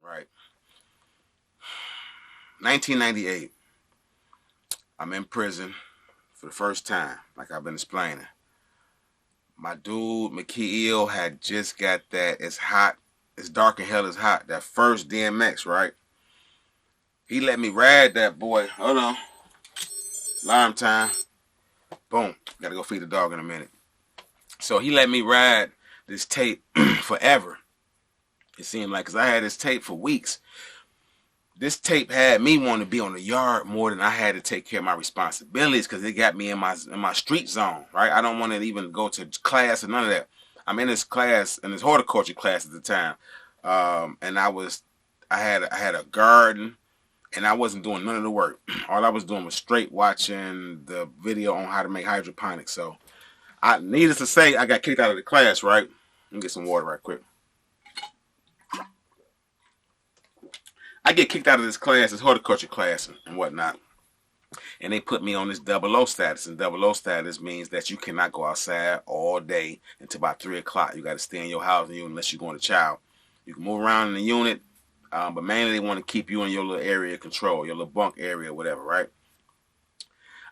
right? 1998. I'm in prison for the first time, like I've been explaining. My dude, McKeel, had just got that It's Hot, It's Dark and Hell is Hot, that first DMX, right? He let me ride that boy. Hold on. Alarm time. Boom. Gotta go feed the dog in a minute. So he let me ride this tape forever. It seemed like, because I had this tape for weeks. This tape had me wanting to be on the yard more than I had to take care of my responsibilities, because it got me in my street zone, right? I don't want to even go to class or none of that. I'm in this class, in this horticulture class at the time, and I had a garden, and I wasn't doing none of the work. All I was doing was straight watching the video on how to make hydroponics. So, needless to say, I got kicked out of the class, right? Let me get some water right quick. I get kicked out of this class, this horticulture class and whatnot. And they put me on this 00 status. And 00 status means that you cannot go outside all day until about 3 o'clock. You got to stay in your house unless you're going to child. You can move around in the unit, but mainly they want to keep you in your little area of control, your little bunk area, whatever, right?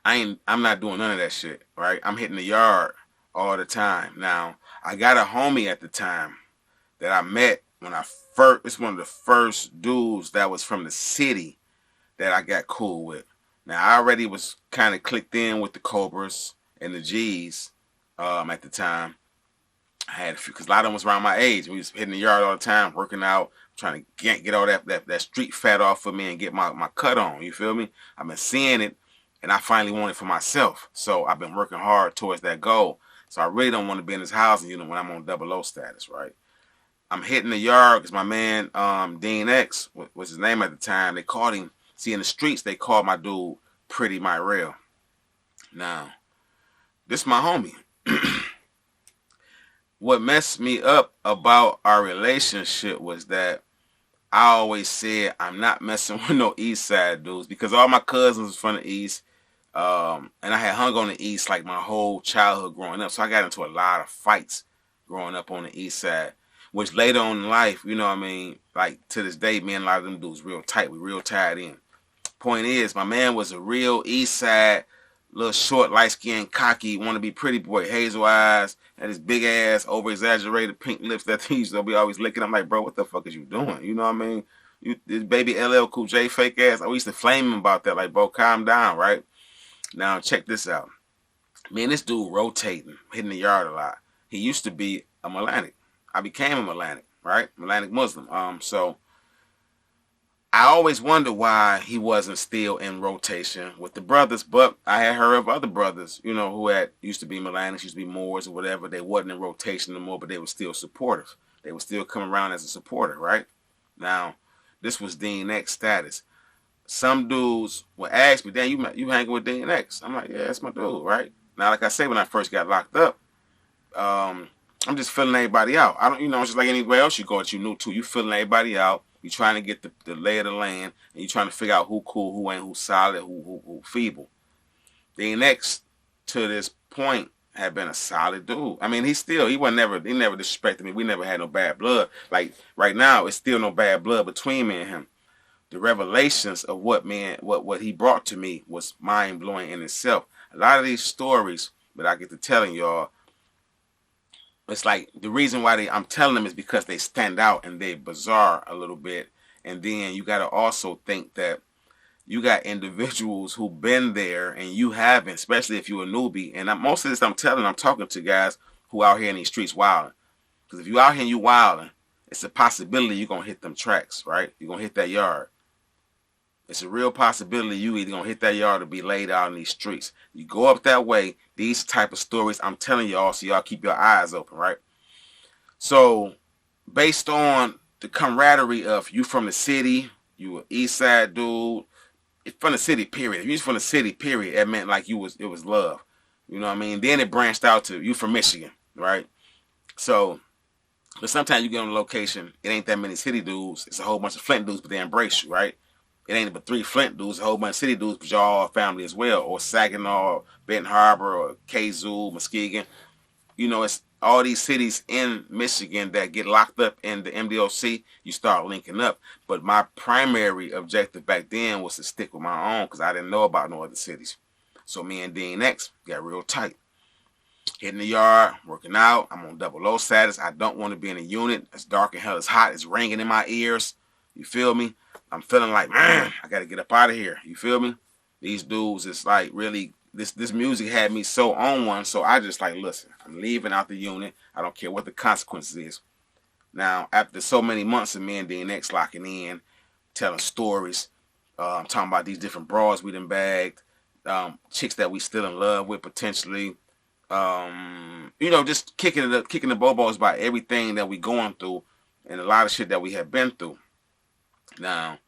I'm not doing none of that shit, right? I'm hitting the yard all the time. Now, I got a homie at the time that I met when it's one of the first dudes that was from the city that I got cool with. Now, I already was kind of clicked in with the Cobras and the G's at the time. I had a few, because a lot of them was around my age. We was hitting the yard all the time, working out, trying to get all that street fat off of me and get my cut on. You feel me? I've been seeing it, and I finally want it for myself. So I've been working hard towards that goal. So I really don't want to be in this housing unit when I'm on 00 status, right? I'm hitting the yard because my man, Dean X, was his name at the time. They called him, see, in the streets, they called my dude Pretty Myrell. Now, this my homie. What messed me up about our relationship was that I always said I'm not messing with no East Side dudes, because all my cousins was from the East, and I had hung on the East like my whole childhood growing up. So I got into a lot of fights growing up on the East Side, which later on in life, you know what I mean, like to this day, me and a lot of them dudes real tight. We real tied in. Point is, my man was a real East Side, little short, light-skinned, cocky, wanna-be pretty boy, hazel eyes, had his big ass, over-exaggerated pink lips that he used to be always licking. I'm like, bro, what the fuck is you doing? You know what I mean? This baby LL Cool J fake ass. I used to flame him about that. Like, bro, calm down, right? Now, check this out. Man, this dude rotating, hitting the yard a lot. He used to be a Melanic. I became a Melanic, right? Melanic Muslim. So I always wondered why he wasn't still in rotation with the brothers, but I had heard of other brothers, you know, who used to be Melanics, used to be Moors or whatever. They wasn't in rotation anymore, but they were still supportive. They would still come around as a supporter, right? Now, this was Dean X status. Some dudes would ask me, "Damn, you hanging with Dean X?" I'm like, "Yeah, that's my dude, right?" Now, like I said, when I first got locked up, I'm just filling everybody out. I don't, you know, it's just like anywhere else you go that you new to. You filling everybody out. You trying to get the lay of the land, and you trying to figure out who cool, who ain't, who solid, who feeble. The next to this point had been a solid dude. I mean, he never disrespected me. We never had no bad blood. Like right now, it's still no bad blood between me and him. The revelations of what he brought to me was mind blowing in itself. A lot of these stories that I get to telling y'all, it's like the reason why I'm telling them is because they stand out and they bizarre a little bit. And then you got to also think that you got individuals who been there and you haven't, especially if you're a newbie. And most of this I'm talking to guys who out here in these streets wilding. Because if you out here and you wilding, it's a possibility you're going to hit them tracks, right? You're going to hit that yard. It's a real possibility you either going to hit that yard or be laid out in these streets. You go up that way, these type of stories I'm telling y'all, so y'all keep your eyes open, right? So, based on the camaraderie of you from the city, you an East Side dude, from the city, period. If you was from the city, period, it meant like it was love. You know what I mean? Then it branched out to you from Michigan, right? So, but sometimes you get on a location, it ain't that many city dudes. It's a whole bunch of Flint dudes, but they embrace you, right? It ain't but 3 Flint dudes, a whole bunch of city dudes, but y'all all family as well. Or Saginaw, or Benton Harbor, or Kazoo, Muskegon. you know, it's all these cities in Michigan that get locked up in the MDOC, you start linking up. But my primary objective back then was to stick with my own because I didn't know about no other cities. So me and Dean X got real tight. Hitting the yard, working out. I'm on double low status. I don't want to be in a unit. It's dark and hell. It's hot. It's ringing in my ears. You feel me? I'm feeling like, man, I got to get up out of here. You feel me? These dudes, it's like really, this music had me so on one. So I just like, listen, I'm leaving out the unit. I don't care what the consequences is. Now, after so many months of me and DNX locking in, telling stories, talking about these different bras we done bagged, chicks that we still in love with potentially, you know, just kicking the bobos about everything that we going through and a lot of shit that we have been through. Now,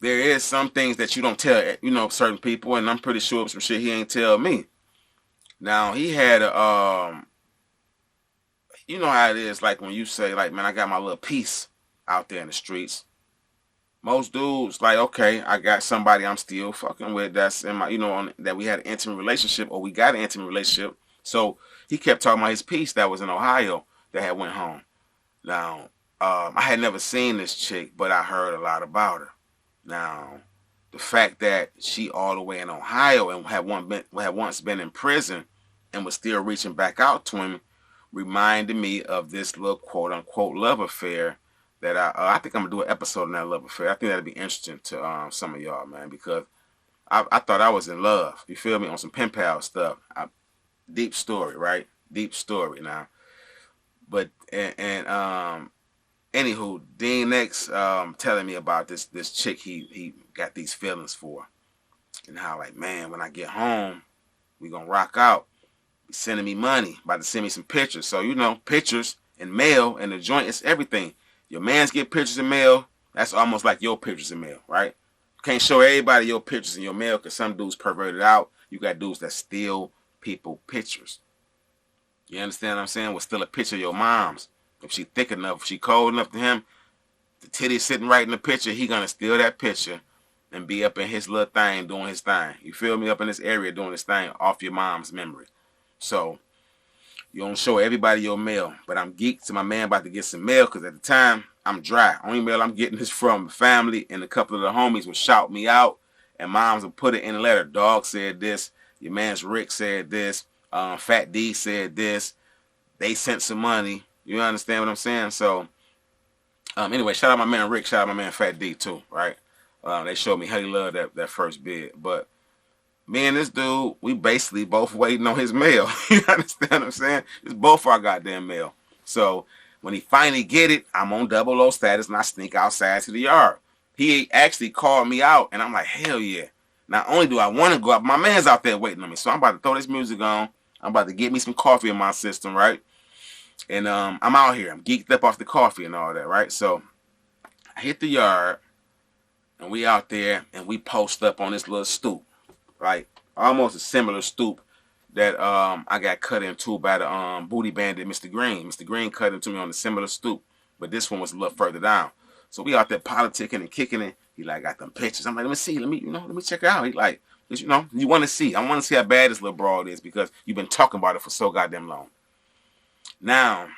there is some things that you don't tell, you know, certain people, and I'm pretty sure some shit he ain't tell me. Now, he had a, you know how it is, like when you say, like, man, I got my little piece out there in the streets. Most dudes, like, okay, I got somebody I'm still fucking with that's in my, you know, that we had an intimate relationship, or we got an intimate relationship. So he kept talking about his piece that was in Ohio that had went home. Now, I had never seen this chick, but I heard a lot about her. Now, the fact that she all the way in Ohio and had once been in prison and was still reaching back out to him reminded me of this little quote-unquote love affair that I think I'm going to do an episode on that love affair. I think that'd be interesting to some of y'all, man, because I thought I was in love. You feel me? On some pen pal stuff. Deep story, right? Deep story now. But, anywho, Dean X telling me about this chick he got these feelings for. And how, like, man, when I get home, we going to rock out. He's sending me money, about to send me some pictures. So, you know, pictures and mail and the joint, it's everything. Your mans get pictures in mail, that's almost like your pictures in mail, right? You can't show everybody your pictures in your mail because some dudes perverted out. You got dudes that steal people pictures. You understand what I'm saying? Well, steal a picture of your mom's. If she thick enough, if she cold enough to him, the titty sitting right in the picture, he gonna steal that picture and be up in his little thing doing his thing. You feel me? Up in this area doing his thing off your mom's memory. So, you don't show everybody your mail. But I'm geeked to my man about to get some mail because at the time, I'm dry. Only mail I'm getting is from family, and a couple of the homies would shout me out, and moms would put it in a letter. Dog said this. Your man's Rick said this. Fat D said this. They sent some money. You understand what I'm saying? So, anyway, shout out my man Rick. Shout out my man Fat D too, right? They showed me how he loved that first bid. But me and this dude, we basically both waiting on his mail. You understand what I'm saying? It's both our goddamn mail. So when he finally get it, I'm on double low status and I sneak outside to the yard. He actually called me out and I'm like, hell yeah. Not only do I want to go out, my man's out there waiting on me. So I'm about to throw this music on. I'm about to get me some coffee in my system, right? And I'm out here. I'm geeked up off the coffee and all that, right? So I hit the yard and we out there and we post up on this little stoop. Right, almost a similar stoop that I got cut into by the booty bandit Mr. Green. Mr. Green cut into me on a similar stoop, but this one was a little further down. So we out there politicking and kicking it. He like got them pictures. I'm like, let me see, let me check it out. He like, you know, you want to see. I want to see how bad this little broad is because you've been talking about it for so goddamn long. Now,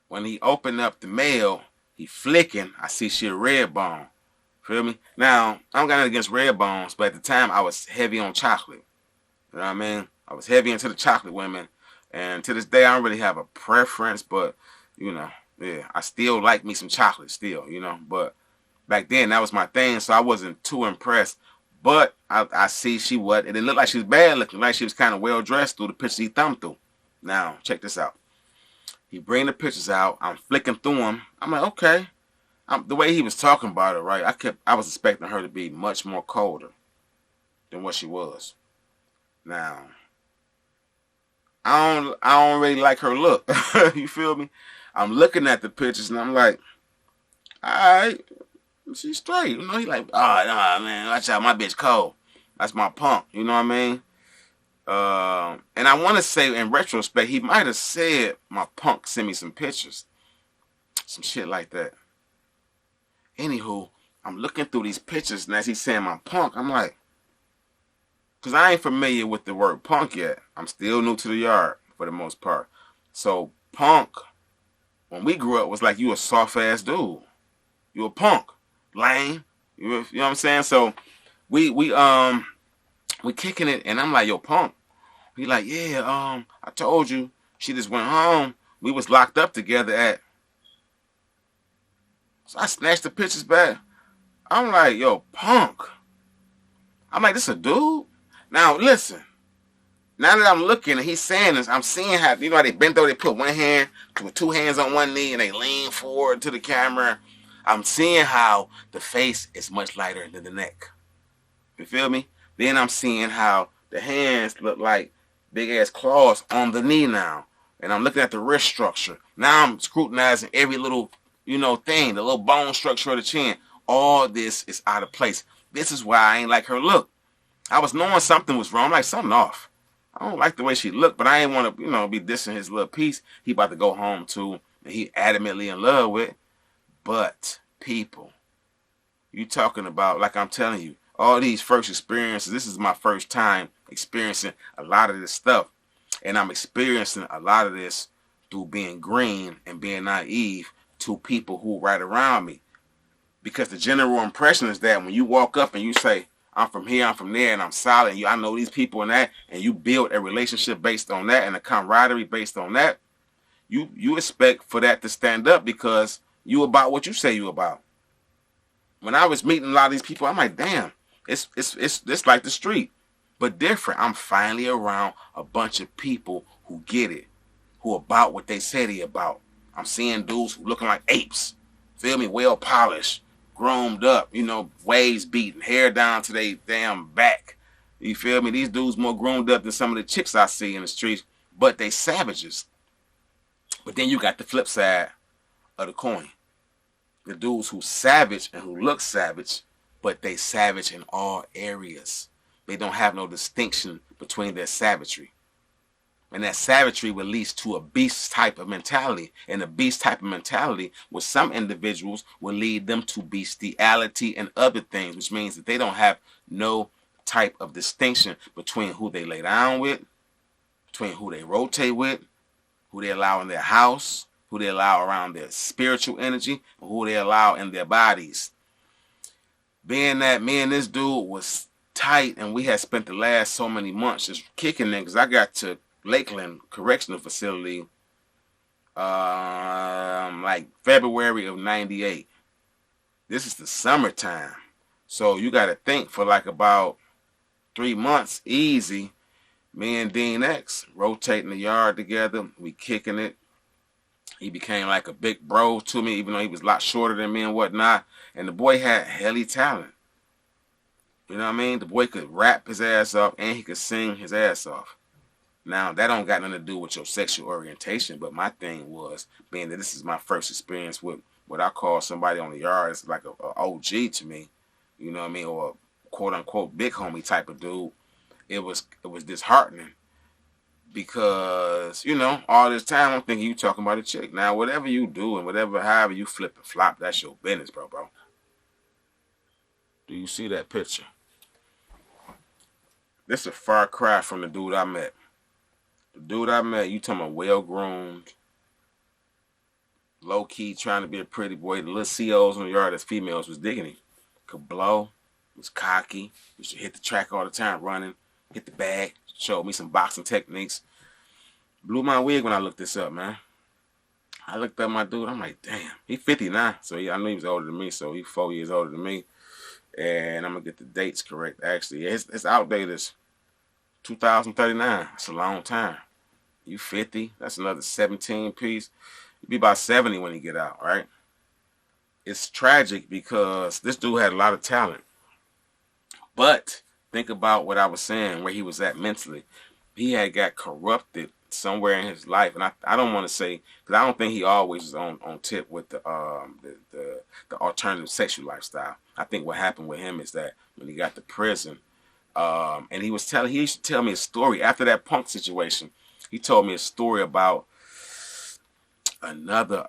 when he opened up the mail, he flicking. I see she a red bone. Feel me? Now, I don't got nothing against red bones, but at the time, I was heavy on chocolate. You know what I mean? I was heavy into the chocolate women. And to this day, I don't really have a preference, but, you know, yeah, I still like me some chocolate still, you know. But back then, that was my thing, so I wasn't too impressed. But I see she was, it didn't look like she was bad looking, like she was kind of well-dressed through the pictures he thumbed through. Now, check this out. He bring the pictures out. I'm flicking through them. I'm like, okay. The way he was talking about it, right, I was expecting her to be much more colder than what she was. Now, I don't really like her look. You feel me? I'm looking at the pictures and I'm like, alright, she's straight. You know, he like, oh, nah, man, watch out, my bitch cold. That's my punk. You know what I mean? And I want to say, in retrospect, he might have said, my punk sent me some pictures. Some shit like that. Anywho, I'm looking through these pictures, and as he's saying my punk, I'm like, because I ain't familiar with the word punk yet. I'm still new to the yard. for the most part. So punk, when we grew up, was like you a soft ass dude. You a punk, lame. You know what I'm saying? So we kicking it, and I'm like, yo, punk. He like, yeah, I told you. She just went home. We was locked up together at. So I snatched the pictures back. I'm like, yo, punk. I'm like, this a dude? Now listen. Now that I'm looking and he's saying this, I'm seeing how, you know how they bent over, they put one hand, with two hands on one knee, and they lean forward to the camera. I'm seeing how the face is much lighter than the neck. You feel me? Then I'm seeing how the hands look like big ass claws on the knee now. And I'm looking at the wrist structure. Now I'm scrutinizing every little, thing, the little bone structure of the chin. All this is out of place. This is why I ain't like her look. I was knowing something was wrong. I'm like, something off. I don't like the way she looked, but I ain't want to, be dissing his little piece. He about to go home to, and he adamantly in love with. But people, you talking about, like I'm telling you, all these first experiences. This is my first time experiencing a lot of this stuff, and I'm experiencing a lot of this through being green and being naive to people who are right around me. Because the general impression is that when you walk up and you say, I'm from here, I'm from there, and I'm solid, and I know these people and that, and you build a relationship based on that and a camaraderie based on that, you expect for that to stand up because you about what you say you about. When I was meeting a lot of these people, I'm like, damn, it's like the street, but different. I'm finally around a bunch of people who get it, who about what they say they about. I'm seeing dudes who looking like apes, feel me, well polished, groomed up, waves beating, hair down to their damn back. You feel me? These dudes more groomed up than some of the chicks I see in the streets, but they savages. But then you got the flip side of the coin. The dudes who savage and who look savage, but they savage in all areas. They don't have no distinction between their savagery. And that savagery will lead to a beast type of mentality. And a beast type of mentality with some individuals will lead them to bestiality and other things, which means that they don't have no type of distinction between who they lay down with, between who they rotate with, who they allow in their house, who they allow around their spiritual energy, and who they allow in their bodies. Being that me and this dude was tight, and we had spent the last so many months just kicking it, because I got to Lakeland Correctional Facility like February of 98. This is the summertime. So you got to think for like about 3 months, easy, me and Dean X rotating the yard together. We kicking it. He became like a big bro to me, even though he was a lot shorter than me and whatnot. And the boy had helly talent. You know what I mean? The boy could rap his ass off and he could sing his ass off. Now, that don't got nothing to do with your sexual orientation, but my thing was, being that this is my first experience with what I call somebody on the yard, it's like a OG to me, you know what I mean, or a quote-unquote big homie type of dude. It was disheartening because, all this time I'm thinking you talking about a chick. Now, whatever you do and however you flip and flop, that's your business, bro. Do you see that picture? This is a far cry from the dude I met. The dude I met, you talking about well-groomed, low-key, trying to be a pretty boy. The little COs in the yard as females was digging him. Could blow, was cocky, used to hit the track all the time, running, hit the bag, showed me some boxing techniques. Blew my wig when I looked this up, man. I looked up my dude, I'm like, damn, he 50 now. So I knew he was older than me, so he 4 years older than me. And I'm going to get the dates correct, actually. It's outdated. It's 2039. It's a long time. You 50, that's another 17 piece. You'll be about 70 when you get out, right? It's tragic because this dude had a lot of talent. But think about what I was saying, where he was at mentally. He had got corrupted somewhere in his life. And I don't want to say, because I don't think he always was on tip with the alternative sexual lifestyle. I think what happened with him is that when he got to prison, and he used to tell me a story after that punk situation. He told me a story about another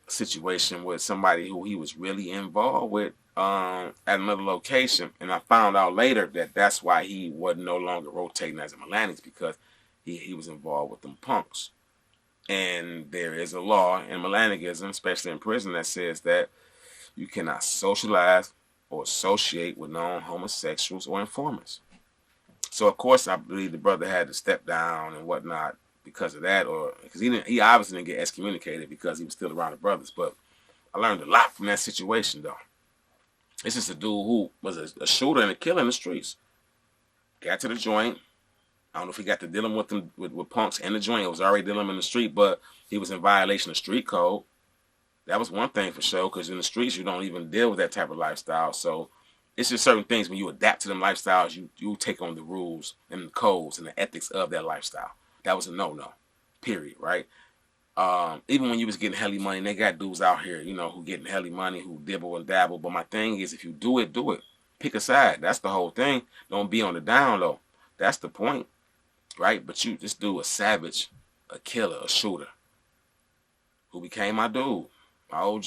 situation with somebody who he was really involved with at another location. And I found out later that that's why he was no longer rotating as a Milanics, because he was involved with them punks. And there is a law in Melanicism, especially in prison, that says that you cannot socialize or associate with known homosexuals or informers. So of course I believe the brother had to step down and whatnot because of that, or because he obviously didn't get excommunicated because he was still around the brothers. But I learned a lot from that situation though. This is a dude who was a shooter and a killer in the streets. Got to the joint. I don't know if he got to dealing with them with punks in the joint. It was already dealing in the street, but he was in violation of street code. That was one thing for sure, because in the streets you don't even deal with that type of lifestyle. So it's just certain things when you adapt to them lifestyles, you take on the rules and the codes and the ethics of that lifestyle. That was a no-no, period, right? Even when you was getting helly money, and they got dudes out here, you know, who getting helly money, who dibble and dabble. But my thing is, if you do it, do it. Pick a side. That's the whole thing. Don't be on the down low. That's the point, right? But you just do a savage, a killer, a shooter, who became my dude, my OG.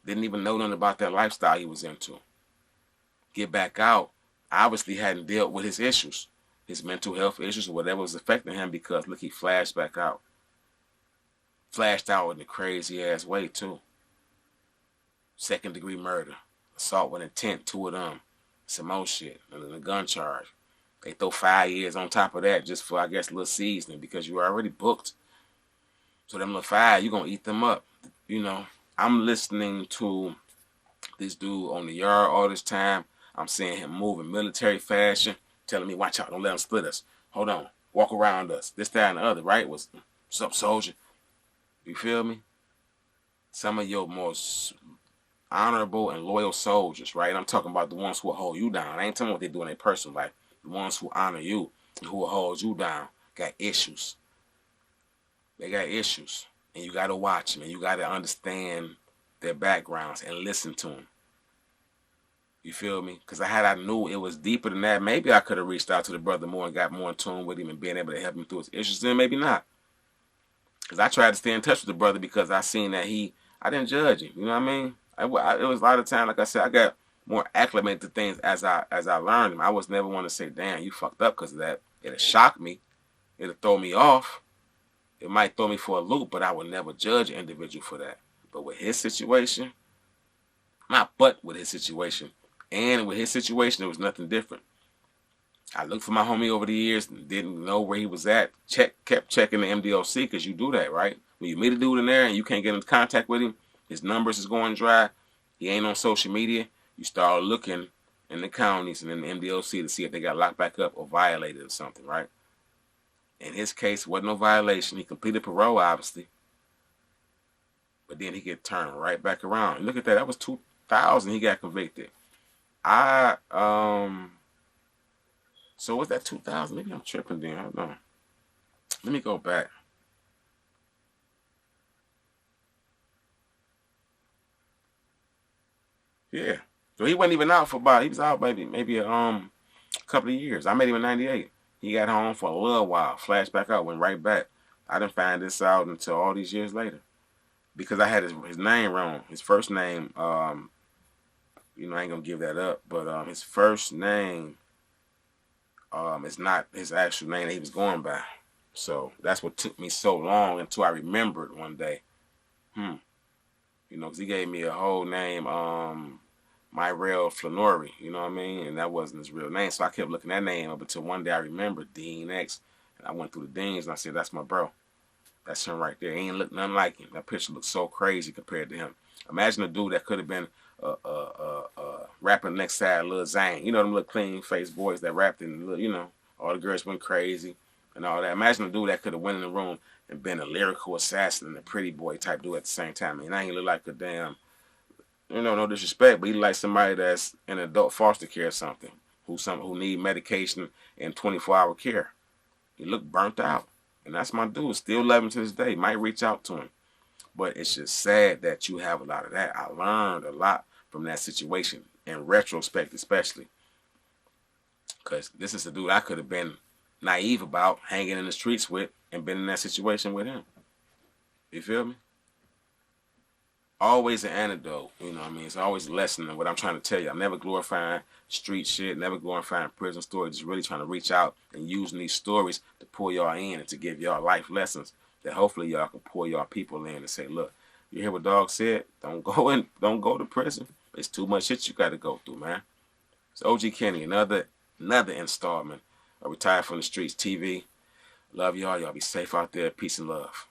Didn't even know nothing about that lifestyle he was into. Get back out. Obviously hadn't dealt with his issues, his mental health issues or whatever was affecting him, because look, he flashed back out. Flashed out in a crazy ass way too. 2nd-degree murder, assault with intent, 2 of them, some more shit, and then a gun charge. They throw 5 years on top of that just for, I guess, a little seasoning, because you were already booked. So them little 5, you're going to eat them up. You know, I'm listening to this dude on the yard all this time. I'm seeing him move in military fashion, telling me, watch out, don't let them split us. Hold on, walk around us. This, that, and the other, right? What's up, soldier? You feel me? Some of your most honorable and loyal soldiers, right? I'm talking about the ones who will hold you down. I ain't talking about what they do in their personal life. The ones who honor you and who will hold you down got issues. They got issues. And you got to watch them, and you got to understand their backgrounds and listen to them. You feel me? Because I knew it was deeper than that, maybe I could have reached out to the brother more and got more in tune with him and being able to help him through his issues. Then maybe not. Because I tried to stay in touch with the brother because I seen that I didn't judge him. You know what I mean? It was a lot of time, like I said, I got more acclimated to things as I learned them. I was never one to say, damn, you fucked up because of that. It'll shock me. It'll throw me off. It might throw me for a loop, but I would never judge an individual for that. But with his situation, with his situation, and with his situation, it was nothing different. I looked for my homie over the years and didn't know where he was at. Kept checking the MDOC, because you do that, right? When you meet a dude in there and you can't get in contact with him, his numbers is going dry, he ain't on social media, you start looking in the counties and in the MDOC to see if they got locked back up or violated or something, right? In his case, wasn't no violation. He completed parole, obviously. But then he get turned right back around. And look at that. That was 2000 he got convicted. So was that 2000? Maybe I'm tripping then. I don't know. Let me go back. Yeah. So he wasn't even out for he was out maybe a couple of years. I met him in 98. He got home for a little while, flashed back out, went right back. I didn't find this out until all these years later, because I had his name wrong. His first name, I ain't gonna give that up, but his first name is not his actual name that he was going by. So that's what took me so long until I remembered one day. Because he gave me a whole name, Myrell Flannery, you know what I mean? And that wasn't his real name. So I kept looking that name up until one day I remembered Dean X. And I went through the Deans and I said, that's my bro. That's him right there. He ain't look nothing like him. That picture looks so crazy compared to him. Imagine a dude that could have been rapping next side Lil Zane. You know them little clean faced boys that rapped and, all the girls went crazy and all that. Imagine a dude that could have went in the room and been a lyrical assassin and a pretty boy type dude at the same time. I mean, I ain't look like a damn, no disrespect, but he like somebody that's in adult foster care or something, who need medication and 24-hour care. He looked burnt out. And that's my dude. Still love him to this day. Might reach out to him. But it's just sad that you have a lot of that. I learned a lot from that situation, in retrospect especially. Because this is a dude I could have been naive about hanging in the streets with and been in that situation with him. You feel me? always an antidote. You know what I mean? It's always a lesson in what I'm trying to tell you. I'm never glorifying street shit, never glorifying prison stories. Just really trying to reach out and using these stories to pull y'all in and to give y'all life lessons that hopefully y'all can pull y'all people in and say, look, you hear what Dog said? Don't go to prison. It's too much shit you got to go through, man. It's OG Kenny, another installment of Retired from the Streets TV. Love y'all. Y'all be safe out there. Peace and love.